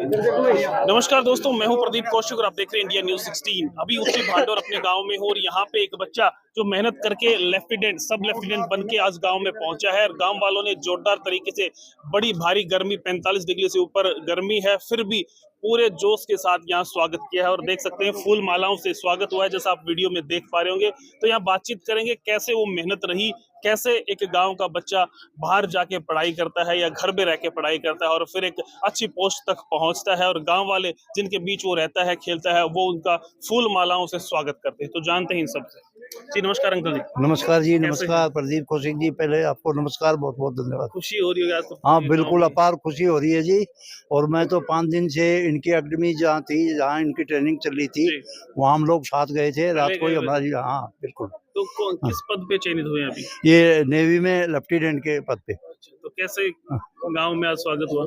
नमस्कार दोस्तों, मैं हूं प्रदीप कौशिक और आप देख रहे हैं इंडिया न्यूज 16। अभी उत्तरी भांडौर अपने गांव में हो और यहाँ पे एक बच्चा जो मेहनत करके सब लेफ्टिनेंट बन के आज गांव में पहुंचा है और गांव वालों ने जोरदार तरीके से बड़ी भारी गर्मी 45 डिग्री से ऊपर गर्मी है फिर भी पूरे जोश के साथ यहाँ स्वागत किया है और देख सकते हैं फूल मालाओं से स्वागत हुआ है जैसा आप वीडियो में देख पा रहे होंगे। तो यहाँ बातचीत करेंगे कैसे वो मेहनत रही, कैसे एक गांव का बच्चा बाहर जाके पढ़ाई करता है या घर में रह के पढ़ाई करता है और फिर एक अच्छी पोस्ट तक पहुंचता है और गांव वाले जिनके बीच वो रहता है खेलता है वो उनका फूल मालाओं से स्वागत करते हैं। तो जानते हैं इन सबसे। जी नमस्कार अंकल जी। नमस्कार जी, नमस्कार प्रदीप कौशिक जी। पहले आपको नमस्कार, बहुत बहुत धन्यवाद। खुशी हो रही है आज तो? हाँ बिल्कुल, अपार खुशी हो रही है जी। और मैं तो 5 दिन से इनकी अकेडमी जहाँ थी, जहाँ इनकी ट्रेनिंग चल रही थी, वहाँ हम लोग साथ गए थे रात को ही हमारी। हाँ बिल्कुल। तो किस पद पे चयनित हुए अभी? ये नेवी में लेफ्टिनेंट के पद पे। तो कैसे गांव में आज स्वागत हुआ?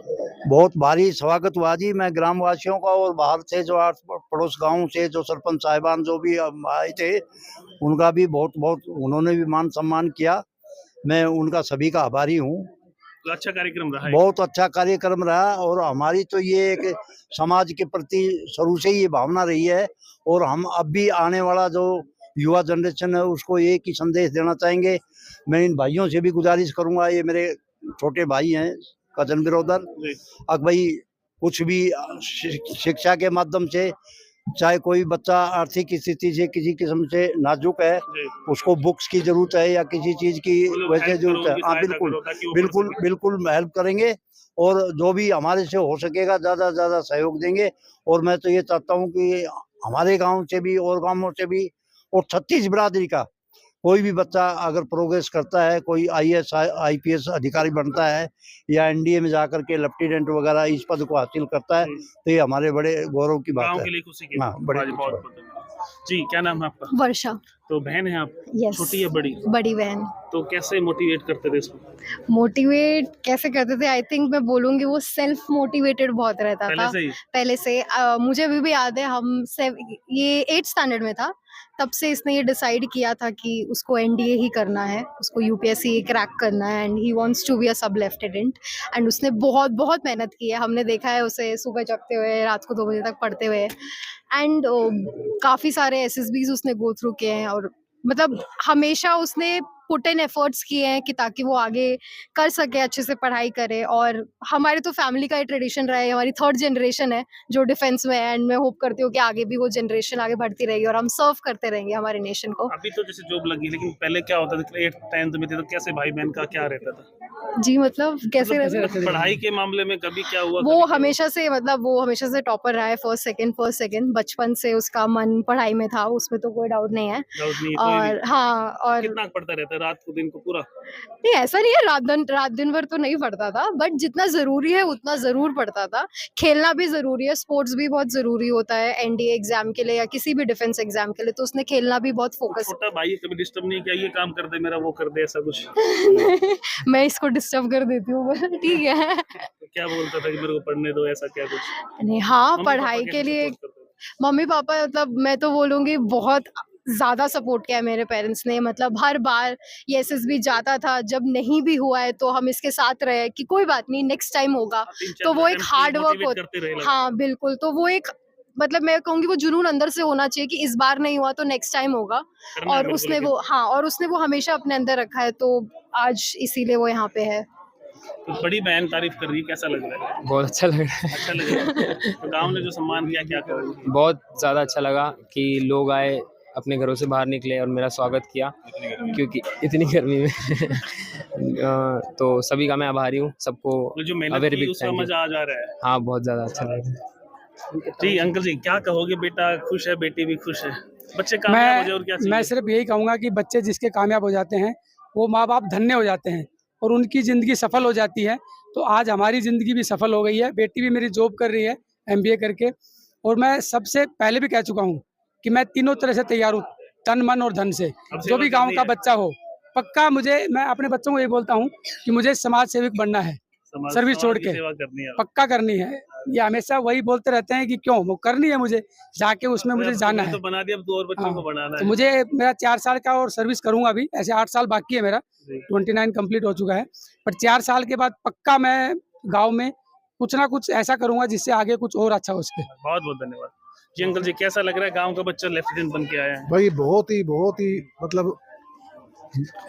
बहुत भारी स्वागत हुआ जी। मैं ग्रामवासियों का और बाहर से जो पड़ोस गांव से जो सरपंच साहिबान जो भी आए थे उनका भी बहुत बहुत उन्होंने भी मान सम्मान किया। मैं उनका सभी का आभारी हूँ। तो अच्छा कार्यक्रम रहा है। बहुत अच्छा कार्यक्रम रहा और हमारी तो ये एक समाज के प्रति शुरू से ही ये भावना रही है और हम अब भी आने वाला जो युवा जनरेशन है उसको एक ही संदेश देना चाहेंगे। मैं इन भाइयों से भी गुजारिश करूंगा, ये मेरे छोटे भाई हैं, कजन ब्रदर, अब भाई कुछ भी शिक्षा के माध्यम से, चाहे कोई बच्चा आर्थिक स्थिति से किसी किस्म से नाजुक है, उसको बुक्स की जरूरत है या किसी चीज की वैसे जरूरत है, हाँ बिल्कुल बिल्कुल बिल्कुल हेल्प करेंगे और जो भी हमारे से हो सकेगा ज्यादा से ज्यादा सहयोग देंगे। और मैं तो ये चाहता हूँ कि हमारे गांव से भी और गांवों से भी और 36 बिरादरी का कोई भी बच्चा अगर प्रोग्रेस करता है, कोई IAS IPS अधिकारी बनता है या NDA में जाकर के लेफ्टिनेंट वगैरह इस पद को हासिल करता है तो ये हमारे बड़े गौरव की बात है। के लिए खुशी की हाँ, बड़े जी। क्या नाम है आपका? वर्षा। तो बहन है आप? यस। छोटी है बड़ी? बड़ी बहन। तो कैसे मोटिवेट करते थे इसको? मोटिवेट कैसे करते थे, आई थिंक मैं बोलूंगी वो सेल्फ मोटिवेटेड बहुत रहता था पहले से। मुझे अभी भी याद है, ये 8th स्टैंडर्ड में था तब से इसने ये डिसाइड किया था कि उसको NDA ही करना है, उसको UPSC क्रैक करना है and he wants to be a sub lieutenant. And उसने बहुत बहुत मेहनत की है, हमने देखा है उसे सुबह जगते हुए रात को 2 बजे तक पढ़ते हुए एंड काफ़ी सारे SSBs उसने गो थ्रू किए हैं और मतलब हमेशा उसने पुट इन एफर्ट्स किए हैं कि ताकि वो आगे कर सके, अच्छे से पढ़ाई करे। और हमारे तो फैमिली का ये ट्रेडिशन रहा है, हमारी 3rd जनरेशन है जो डिफेंस में है एंड मैं होप करती हूँ कि आगे भी वो जनरेशन आगे बढ़ती रहेगी और हम सर्व करते रहेंगे हमारे नेशन को। अभी तो जैसे जॉब लगी, लेकिन पहले क्या होता था 8th 10th में थे तो कैसे भाई बहन का क्या रहता था? जी मतलब कैसे पढ़ाई के मामले में कभी क्या हुआ? वो हमेशा से टॉपर रहा है, फर्स्ट सेकंड बचपन से उसका मन पढ़ाई में था, उसमें तो कोई डाउट नहीं है। और हाँ, और कितना पढ़ता रहता है रात को दिन को पूरा? नहीं ऐसा नहीं है, रात दिन भर तो नहीं पढ़ता था, बट जितना जरूरी है उतना जरूर पढ़ता था। खेलना भी जरूरी है, स्पोर्ट्स भी बहुत जरूरी होता है NDA एग्जाम के लिए या किसी भी डिफेंस एग्जाम के लिए, तो उसने खेलना भी बहुत फोकस। छोटा भाई कभी डिस्टर्ब नहीं किया, ये काम कर दे मेरा, वो कर दे, ऐसा कुछ? मैं इसको डिस्टर्ब कर देती हूँ ठीक है। तो क्या बोलता था कि मेरे को पढ़ने दो, ऐसा क्या कुछ? नहीं हाँ, पढ़ाई के लिए मम्मी पापा मतलब मैं तो बोलूंगी बहुत ज्यादा सपोर्ट किया है मेरे पेरेंट्स ने। मतलब हर बार ये SSB जाता था, जब नहीं भी हुआ है तो हम इसके साथ रहे कि कोई बात नहीं, नेक्स्ट टाइम होगा। तो वो एक हार्ड वर्क होता, हाँ बिल्कुल, तो वो एक मतलब मैं कहूंगी वो जुनून अंदर से होना चाहिए कि इस बार नहीं हुआ तो नेक्स्ट टाइम होगा। और उसने वो हमेशा अपने अंदर रखा है, तो आज इसीलिए वो यहाँ पे है। तो बड़ी बहन तारीफ कर रही है, कैसा लग रहा है? बहुत अच्छा लग रहा है। अच्छा लग रहा है। तो गांव ने जो सम्मान किया, क्या कर रही है? बहुत ज़्यादा अच्छा लगा कि लोग आए, अपने घरों से बाहर निकले और मेरा स्वागत किया, क्योंकि इतनी गर्मी में तो सभी का मैं आभारी हूँ, सबको जो मेहनत की उसका मजा आ जा रहा है। हाँ बहुत ज़्यादा अच्छा लग रहा है। जी अंकल जी, क्या कहोगे? बेटा खुश है, बेटी भी खुश है, बच्चे कामयाब हो जाए और क्या चाहिए? मैं सिर्फ यही कहूँगा कि बच्चे जिसके कामयाब हो जाते हैं वो माँ बाप धन्य हो जाते हैं और उनकी ज़िंदगी सफल हो जाती है। तो आज हमारी ज़िंदगी भी सफल हो गई है, बेटी भी मेरी जॉब कर रही है MBA करके। और मैं सबसे पहले भी कह चुका हूँ कि मैं तीनों तरह से तैयार हूँ, तन मन और धन से। जो भी गाँव का बच्चा हो, पक्का मैं अपने बच्चों को ये बोलता हूँ कि मुझे समाज सेवक बनना है, सर्विस छोड़ के पक्का करनी है। ये हमेशा वही बोलते रहते हैं कि क्यों, वो करनी है मुझे, जाके उसमें मुझे जाना है। तो बना दिया, अब तो और बच्चों को बनाना है। तो मुझे मेरा 4 साल का और सर्विस करूंगा अभी, ऐसे 8 साल बाकी है मेरा, 29 कंप्लीट हो चुका है, पर 4 साल के बाद पक्का मैं गांव में कुछ ना कुछ ऐसा करूंगा जिससे आगे कुछ और अच्छा हो सके। बहुत बहुत धन्यवाद जी। अंकल जी, कैसा लग रहा है गांव का बच्चा लेफ्टिनेंट बन के आया है? भाई बहुत ही मतलब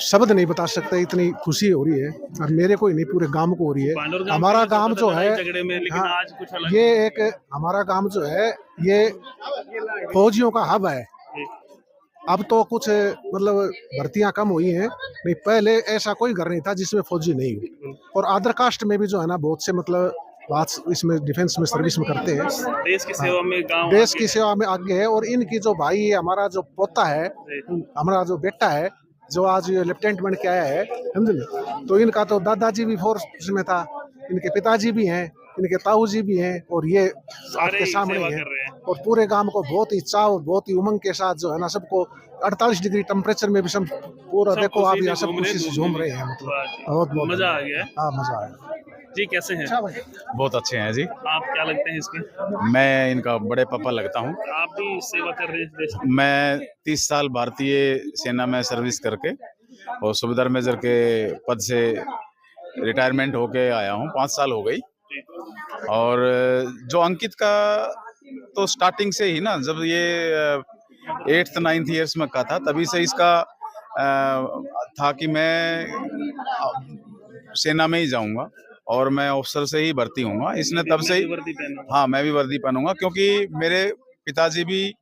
शब्द नहीं बता सकते, इतनी खुशी हो रही है और मेरे को ही नहीं पूरे गांव को हो रही है। पांडुर गांव हमारा में तो गांव था जो लड़ाई है, झगड़े में, लेकिन हाँ, आज कुछ अलग ये एक हमारा गांव जो है ये फौजियों का हब है। अब तो कुछ मतलब भर्तियां कम हुई हैं, नहीं पहले ऐसा कोई घर नहीं था जिसमें फौजी नहीं हो। और अदर कास्ट में भी जो है ना बहुत से मतलब बात इसमें डिफेंस में सर्विस में करते हैं। देश की सेवा में गांव देश आगे की सेवा में आगे है। और इनकी जो भाई है, हमारा जो पोता है, हमारा जो बेटा है, जो आज ये लेफ्टिनेंट बन के आया है, समझे, तो इनका तो दादाजी भी फोर्स में था, इनके पिताजी भी हैं, इनके ताऊ जी भी हैं, और ये आपके सामने सेवा हैं। कर रहे हैं। और पूरे गांव को बहुत ही चाव, बहुत ही उमंग के साथ जो है ना, सबको 48 डिग्री टेम्परेचर में भी सब पूरा सब देखो आप खुशी यहाँ से सब घूम रहे खुशी से हैं, झूम घूम रहे रहे हैं। मतलब हैं। बहुत मजा आ गया है। हाँ, मजा आया जी। कैसे हैं बहुत अच्छे हैं जी। आप? क्या लगते हैं इसमें? मैं इनका बड़े पापा लगता हूँ। आप भी सेवा कर रहे हैं इस देश की? मैं 30 साल भारतीय सेना में सर्विस करके और सूबेदार मेजर के पद से रिटायरमेंट होके आया हूँ, 5 साल हो गई। और जो अंकित का तो स्टार्टिंग से ही ना, जब ये 8th 9th ईयर्स में का था, तभी से इसका था कि मैं सेना में ही जाऊंगा और मैं ऑफिसर से ही भर्ती होऊंगा। इसने तब से ही, वर्दी पहना। हाँ, मैं भी वर्दी पहनूंगा, क्योंकि मेरे पिताजी भी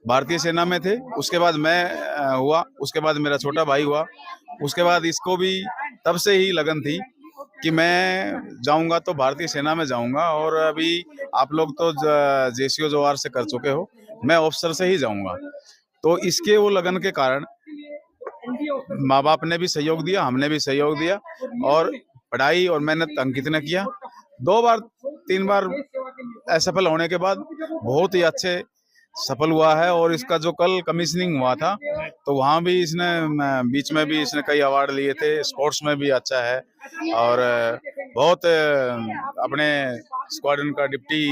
भारतीय सेना में थे। उसके बाद मैं हुआ, उसके बाद मेरा छोटा भाई हुआ, उसके बाद इसको भी तब से ही लगन थी कि मैं जाऊंगा तो भारतीय सेना में जाऊंगा। और अभी आप लोग तो जेसीओ जोआर से कर चुके हो, मैं ऑफिसर से ही जाऊंगा। तो इसके वो लगन के कारण माँ बाप ने भी सहयोग दिया, हमने भी सहयोग दिया, और पढ़ाई और मेहनत अंकित ने किया। 2 बार 3 बार असफल होने के बाद बहुत ही अच्छे सफल हुआ है। और इसका जो कल कमीशनिंग हुआ था, तो वहाँ भी इसने बीच में भी इसने कई अवार्ड लिए थे। स्पोर्ट्स में भी अच्छा है और बहुत अपने स्क्वाड्रन का डिप्टी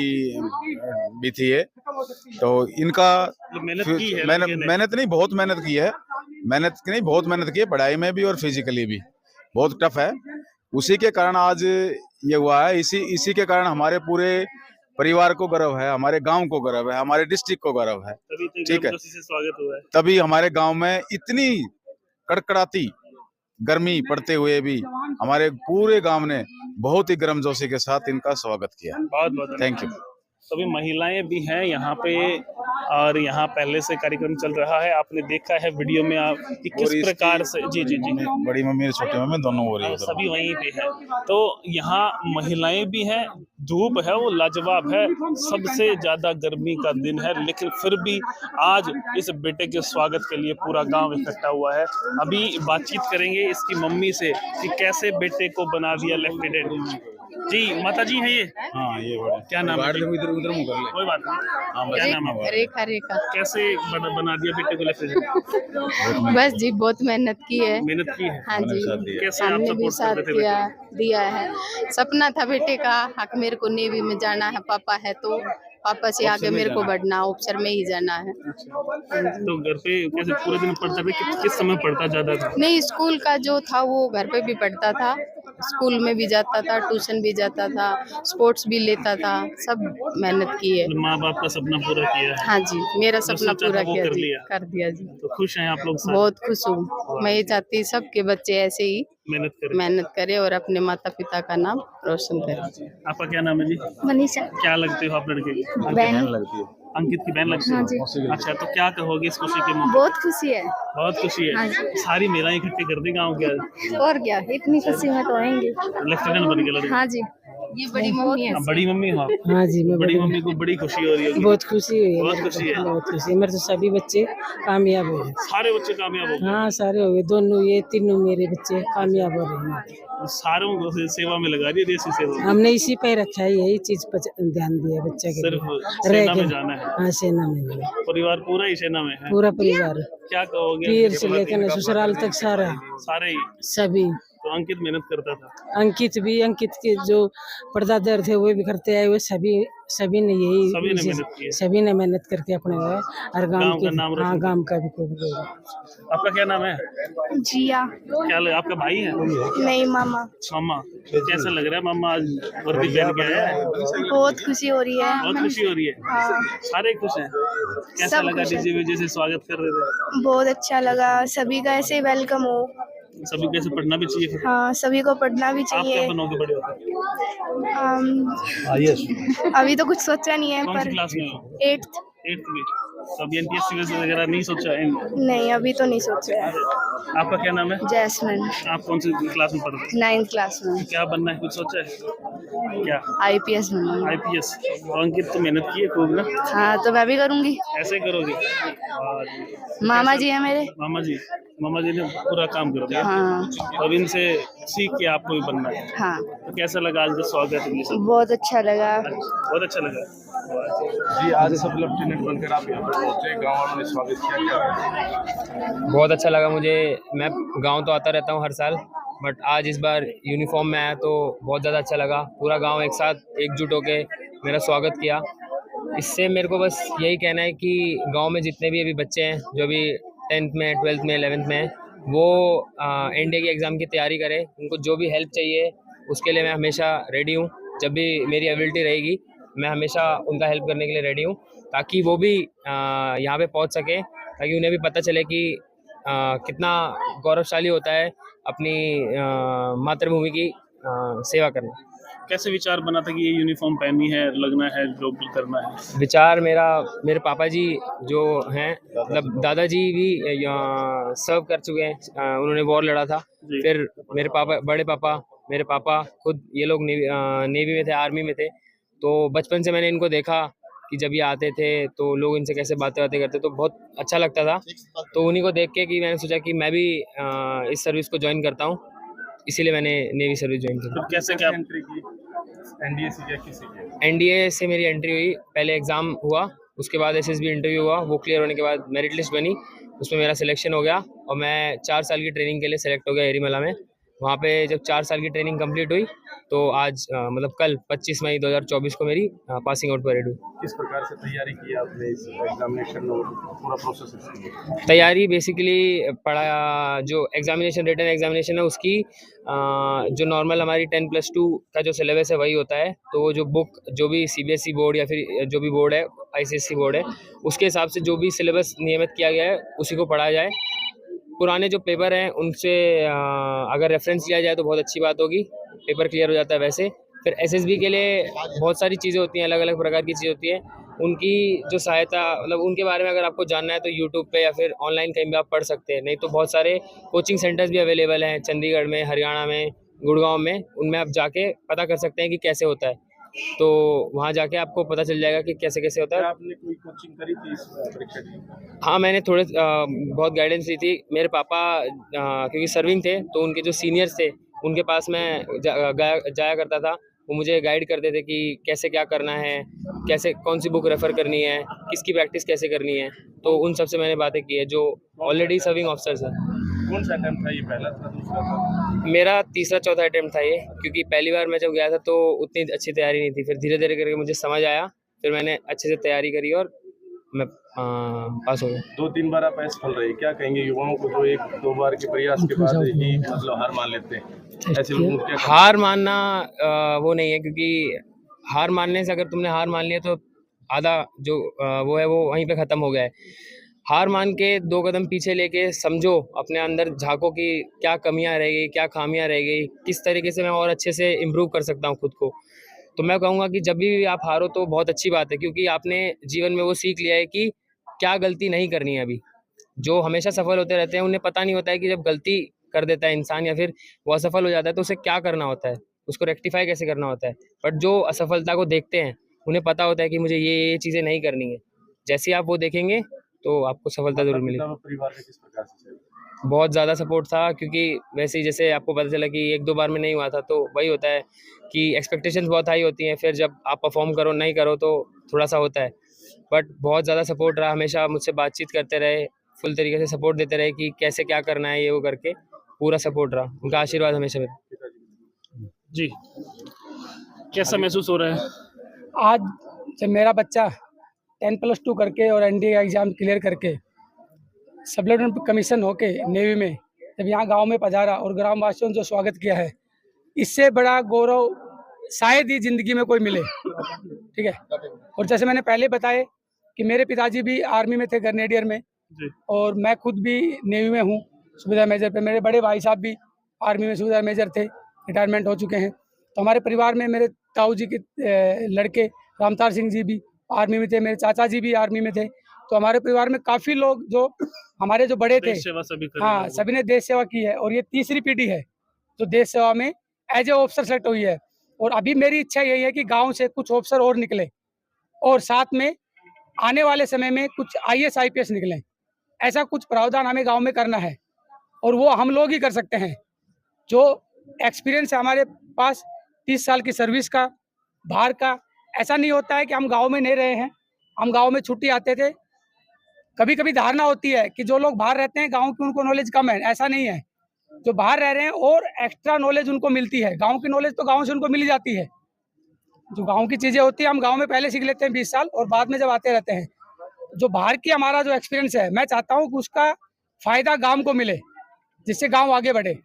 भी थी ये। तो इनका मेहनत की है, मेहनत नहीं, बहुत मेहनत की है। मेहनत नहीं, बहुत मेहनत की है, पढ़ाई में भी और फिजिकली भी बहुत टफ है। उसी के कारण आज ये हुआ है। इसी के कारण हमारे पूरे परिवार को गर्व है, हमारे गांव को गर्व है, हमारे डिस्ट्रिक्ट को गर्व है। ठीक है, स्वागत हुआ है। तभी हमारे गांव में इतनी कड़कड़ाती गर्मी पड़ते हुए भी हमारे पूरे गांव ने बहुत ही गर्मजोशी के साथ इनका स्वागत किया। बहुत बहुत थैंक यू। सभी महिलाएं भी हैं यहाँ पे, और यहाँ पहले से कार्यक्रम चल रहा है। आपने देखा है वीडियो में आप कि किस प्रकार से। जी जी जी। बड़ी मम्मी और छोटी मम्मी दोनों हो रही है, सभी वहीं पे है। तो यहाँ महिलाएं भी हैं, धूप है वो लाजवाब है, सबसे ज्यादा गर्मी का दिन है, लेकिन फिर भी आज इस बेटे के स्वागत के लिए पूरा गांव इकट्ठा हुआ है। अभी बातचीत करेंगे इसकी मम्मी से कि कैसे बेटे को बना दिया लेफ्टिनेंट। जी, माता जी है ये? हाँ, ये बड़ा। क्या नाम है? इधर मुंह कर ले। कोई बात नहीं। क्या नाम है? रेखा रेखा। कैसे बना दिया बेटे को लेफ्टिनेंट? बस जी बहुत मेहनत की है। मेहनत की है। हाँ जी, कैसे आप हमने भी सपोर्ट साथ करते थे किया बेटे? दिया है। सपना था बेटे का, हक मेरे को नेवी में जाना है, पापा है तो पापा से आगे मेरे को बढ़ना, ऑफिसर में ही जाना है। तो घर पे कैसे पूरे दिन पढ़ता था? किस समय पढ़ता ज्यादा था? नहीं, स्कूल का जो था वो घर पे भी पढ़ता था, स्कूल में भी जाता था, ट्यूशन भी जाता था, स्पोर्ट्स भी लेता था, सब मेहनत की है। माँ बाप का सपना पूरा किया है। हाँ जी, मेरा सपना सोचा था पूरा वो किया कर जी, लिया। कर दिया जी। तो खुश हैं आप लोग सारे? बहुत खुश हूँ। मैं ये चाहती सबके बच्चे ऐसे ही मेहनत करे और अपने माता पिता का नाम रोशन करे। आपका क्या नाम है जी? मनीषा। क्या लगते हो आप लड़के की? बहन लगती है। अंकित की बहन लगती है? हाँ जी। अच्छा, तो क्या कहोगे इस खुशी के मौके? बहुत खुशी है। बहुत खुशी है। हाँ जी। सारी महिलाएं इकट्ठी कर दी गाँव के आज। और क्या, इतनी खुशी में तो आएंगे। लेफ्टिनेंट बन के लड़के। हाँ जी, ये बड़ी मम्मी है। बड़ी मम्मी हो आप? हाँ जी, मैं बड़ी मम्मी को बड़ी खुशी हो रही है। बहुत खुशी हुई है। बहुत खुशी है। बहुत खुशी है। मेरे तो सभी बच्चे कामयाब हो गए। सारे बच्चे कामयाब हो गए? हाँ, सारे हो गए, दोनों ये तीनों मेरे बच्चे कामयाब हो रहे हैं। सारों को सेवा में लगा दिया, देश की सेवा। हमने इसी पे रखा है, यही चीज पर ध्यान दिया बच्चे के सिर्फ लिए। सेना में जाना है। हाँ, सेना में जाना। परिवार पूरा ही सेना में है? पूरा परिवार, क्या कहोगे? पीर से लेकर ससुराल तक सारा, सारे ही? सभी तो अंकित मेहनत करता था। अंकित के जो परदादा थे वो भी करते आए, वो सभी ने यही सभी ने मेहनत करके अपने और गांव के गांव का भी कोई। आपका क्या नाम है? जिया। क्या आपका भाई है? नहीं, मामा। मामा, कैसा लग रहा है मामा आज वर्दी पहन के आया है? बहुत खुशी हो रही है। बहुत खुशी हो रही है। हाँ। सारे खुश हैं। कैसा लगा डीजे वीजे से स्वागत कर रहे थे? बहुत अच्छा लगा, सभी का ऐसे वेलकम हो। सभी को ऐसे पढ़ना भी चाहिए। हाँ, सभी को पढ़ना भी आप क्या चाहिए। बनोगे बड़े होकर? अभी तो कुछ सोचा नहीं है, कौन सी पर क्लास में हो? 8th। में। तो अभी एनटीएससी वगैरह नहीं सोचा है? नहीं, अभी तो नहीं सोचा है। आपका क्या नाम है? जैस्मिन। आप कौन सी क्लास में पढ़ते हैं? 9th क्लास में। क्या बनना है, कुछ सोचा है? क्या? IPS बनना। आईपीएस। तो अंकित तो मेहनत की है खूब ना? हाँ, तो मैं भी करूँगी। ऐसे ही करोगे? मामा जी है मेरे। मामा जी ने पूरा काम कर दिया। हाँ। और इनसे सीख के आपको भी बनना है। हाँ, तो कैसा लगा आज का स्वागत है? बहुत अच्छा लगा। बहुत अच्छा लगा जी। आज सब लेफ्टिनेंट बनकर आप यहाँ पर पहुँचे, गाँव वालों ने स्वागत किया, क्या? बहुत अच्छा लगा मुझे। मैं गांव तो आता रहता हूं हर साल, बट आज इस बार यूनिफॉर्म में आया तो बहुत ज़्यादा अच्छा लगा। पूरा गांव एक साथ एकजुट होकर मेरा स्वागत किया। इससे मेरे को बस यही कहना है कि गांव में जितने भी अभी बच्चे हैं जो भी 10th में 12th में 11th में हैं, वो एनडीए की एग्ज़ाम की तैयारी करें। उनको जो भी हेल्प चाहिए उसके लिए मैं हमेशा रेडी हूँ। जब भी मेरी एबिलिटी रहेगी मैं हमेशा उनका हेल्प करने के लिए रेडी हूँ, ताकि वो भी यहाँ पे पहुँच सकें, ताकि उन्हें भी पता चले कि कितना गौरवशाली होता है अपनी मातृभूमि की सेवा करना। कैसे विचार बना था कि ये यूनिफॉर्म पहननी है, लगना है, जॉब करना है? विचार मेरे पापा जी जो हैं, मतलब दादाजी भी सर्व कर चुके हैं, उन्होंने वॉर लड़ा था। फिर मेरे पापा खुद ये लोग नेवी में थे, आर्मी में थे। तो बचपन से मैंने इनको देखा कि जब ये आते थे तो लोग इनसे कैसे बातें करते, तो बहुत अच्छा लगता था। तो उन्हीं को देख के कि मैंने सोचा कि मैं भी इस सर्विस को ज्वाइन करता हूँ, इसीलिए मैंने नेवी सर्विस ज्वाइन की। तो कैसे क्या एंट्री की? एनडीए से क्या किसी के? एनडीए से मेरी एंट्री हुई, पहले एग्ज़ाम हुआ, उसके बाद एसएसबी इंटरव्यू हुआ, वो क्लियर होने के बाद मेरिट लिस्ट बनी, उसमें मेरा सिलेक्शन हो गया और मैं 4 साल की ट्रेनिंग के लिए सेलेक्ट हो गया एरीमला में। वहाँ पे जब 4 साल की ट्रेनिंग कंप्लीट हुई तो आज मतलब कल 25 मई 2024 को मेरी पासिंग आउट परेड हुई। किस प्रकार से तैयारी की आपने इस एग्जामिनेशन और पूरा प्रोसेस? तैयारी बेसिकली पढ़ा, जो एग्जामिनेशन रिटन एग्जामिनेशन है उसकी जो नॉर्मल हमारी 10+2 का जो सिलेबस है वही होता है। तो वो जो बुक, जो भी सीबीएसई बोर्ड या फिर जो भी बोर्ड है, आईसीएसई बोर्ड है, उसके हिसाब से जो भी सिलेबस नियमित किया गया है उसी को पढ़ा जाए। पुराने जो पेपर हैं उनसे अगर रेफरेंस लिया जाए तो बहुत अच्छी बात होगी, पेपर क्लियर हो जाता है। वैसे फिर एसएसबी के लिए बहुत सारी चीज़ें होती हैं, अलग अलग प्रकार की चीज़ें होती हैं, उनकी जो सहायता, मतलब उनके बारे में अगर आपको जानना है तो यूट्यूब पे या फिर ऑनलाइन कहीं भी आप पढ़ सकते हैं। नहीं तो बहुत सारे कोचिंग सेंटर्स भी अवेलेबल हैं चंडीगढ़ में, हरियाणा में, गुड़गांव में, उनमें आप जाके पता कर सकते हैं कि कैसे होता है। तो वहाँ जाके आपको पता चल जाएगा कि कैसे कैसे होता है। आपने कोई कोचिंग करी थी इस परीक्षा की? हाँ, मैंने थोड़े बहुत गाइडेंस ली थी। मेरे पापा क्योंकि सर्विंग थे तो उनके जो सीनियर्स थे उनके पास मैं जाया करता था। वो मुझे गाइड करते थे कि कैसे क्या करना है, कैसे कौन सी बुक रेफ़र करनी है, किसकी प्रैक्टिस कैसे करनी है। तो उन सब से मैंने बातें की है जो ऑलरेडी सर्विंग ऑफिसर्स हैं। कौन सा अटेम्प्ट था ये, पहला था, दूसरा था? मेरा तीसरा चौथा अटेम्प्ट था ये, क्योंकि पहली बार मैं जब गया था तो उतनी अच्छी तैयारी नहीं थी। फिर धीरे धीरे करके मुझे समझ आया, फिर मैंने अच्छे से तैयारी करी और मैं पास हो गया। 2-3 बार आप असफल रहे, क्या कहेंगे युवाओं को जो 1-2 बार के प्रयास के बाद ही मतलब हार मान लेते हैं? ऐसे लोगों को क्या? हार मानना वो नहीं है, क्योंकि हार मानने से अगर तुमने हार मान लिया तो आधा जो वो है वो वहीं पे ख़त्म हो गया है। हार मान के 2 कदम पीछे लेके समझो, अपने अंदर झांको कि क्या कमियां रह गई, क्या खामियां रह गई, किस तरीके से मैं और अच्छे से इम्प्रूव कर सकता हूं खुद को। तो मैं कहूँगा कि जब भी आप हारो तो बहुत अच्छी बात है, क्योंकि आपने जीवन में वो सीख लिया है कि क्या गलती नहीं करनी है। अभी जो हमेशा सफल होते रहते हैं उन्हें पता नहीं होता है कि जब गलती कर देता है इंसान या फिर वो असफल हो जाता है तो उसे क्या करना होता है, उसको रेक्टिफाई कैसे करना होता है। बट जो असफलता को देखते हैं उन्हें पता होता है कि मुझे ये चीज़ें नहीं करनी है। जैसे आप वो देखेंगे तो आपको सफलता जरूर मिलेगी। परिवार का किस प्रकार से? बहुत ज़्यादा सपोर्ट था, क्योंकि वैसे ही जैसे आपको पता चला कि 1-2 बार में नहीं हुआ था, तो वही होता है कि एक्सपेक्टेशंस बहुत हाई होती हैं। फिर जब आप परफॉर्म करो नहीं करो तो थोड़ा सा होता है, बट बहुत ज़्यादा सपोर्ट रहा। हमेशा मुझसे बातचीत करते रहे, फुल तरीके से सपोर्ट देते रहे कि कैसे क्या करना है ये वो करके। पूरा सपोर्ट रहा, उनका आशीर्वाद हमेशा मेरे। जी, कैसा महसूस हो रहा है? आज जब मेरा बच्चा 10+2 करके और एनडीए का एग्ज़ाम क्लियर करके सब लेफ्टिनेंट कमीशन होके नेवी में जब यहाँ गांव में पधारा और ग्रामवासियों ने जो स्वागत किया है, इससे बड़ा गौरव शायद ही ज़िंदगी में कोई मिले, ठीक है। और जैसे मैंने पहले बताया कि मेरे पिताजी भी आर्मी में थे, ग्रेनेडियर में, और मैं खुद भी नेवी में हूँ सुबेदार मेजर पे। मेरे बड़े भाई साहब भी आर्मी में सुबेदार मेजर थे, रिटायरमेंट हो चुके हैं। तो हमारे परिवार में मेरे ताऊ जी के लड़के रामतार सिंह जी भी आर्मी में थे, मेरे चाचा जी भी आर्मी में थे। तो हमारे परिवार में काफ़ी लोग जो हमारे जो बड़े थे, हाँ, सभी ने देश सेवा की है। और ये तीसरी पीढ़ी है जो देश सेवा में एज ए ऑफिसर सेलेक्ट हुई है। और अभी मेरी इच्छा यही है कि गांव से कुछ ऑफिसर और निकले और साथ में आने वाले समय में कुछ IAS IPS निकलें। ऐसा कुछ प्रावधान हमें गांव में करना है और वो हम लोग ही कर सकते हैं। जो एक्सपीरियंस है हमारे पास 30 साल की सर्विस का, बाहर का, ऐसा नहीं होता है कि हम गांव में नहीं रहे हैं। हम गांव में छुट्टी आते थे। कभी कभी धारणा होती है कि जो लोग बाहर रहते हैं गांव की उनको नॉलेज कम है, ऐसा नहीं है। जो बाहर रह रहे हैं और एक्स्ट्रा नॉलेज उनको मिलती है। गांव की नॉलेज तो गांव से उनको मिल जाती है। जो गांव की चीज़ें होती है हम गांव में पहले सीख लेते हैं 20 साल, और बाद में जब आते रहते हैं। जो बाहर की हमारा जो एक्सपीरियंस है, मैं चाहता हूँ कि उसका फ़ायदा गांव को मिले, जिससे गांव आगे बढ़े।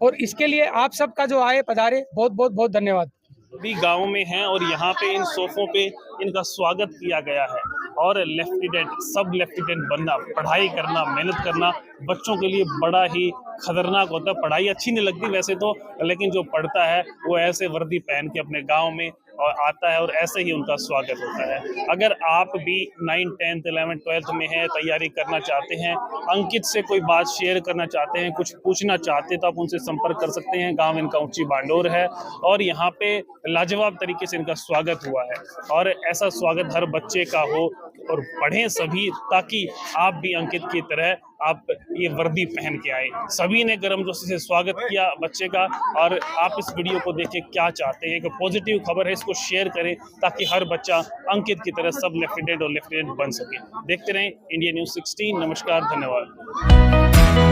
और इसके लिए आप सबका जो आए पधारे, बहुत बहुत बहुत धन्यवाद। भी गांव में हैं और यहाँ पे इन सोफों पे इनका स्वागत किया गया है। और लेफ्टिनेंट, सब लेफ्टिनेंट बनना, पढ़ाई करना, मेहनत करना बच्चों के लिए बड़ा ही खतरनाक होता है। पढ़ाई अच्छी नहीं लगती वैसे तो, लेकिन जो पढ़ता है वो ऐसे वर्दी पहन के अपने गांव में और आता है और ऐसे ही उनका स्वागत होता है। अगर आप भी 9, 10, 11, 12 में हैं, तैयारी करना चाहते हैं, अंकित से कोई बात शेयर करना चाहते हैं, कुछ पूछना चाहते हैं, तो आप उनसे संपर्क कर सकते हैं। गांव इनका ऊंची बांडोर है और यहाँ पे लाजवाब तरीके से इनका स्वागत हुआ है। और ऐसा स्वागत हर बच्चे का हो और पढ़ें सभी, ताकि आप भी अंकित की तरह आप ये वर्दी पहन के आए। सभी ने गर्मजोशी से स्वागत किया बच्चे का। और आप इस वीडियो को देख के क्या चाहते हैं? एक पॉजिटिव खबर है, इसको शेयर करें ताकि हर बच्चा अंकित की तरह सब लेफ्टिनेंट और लेफ्टिनेंट बन सके। देखते रहें इंडिया न्यूज़ 16। नमस्कार, धन्यवाद।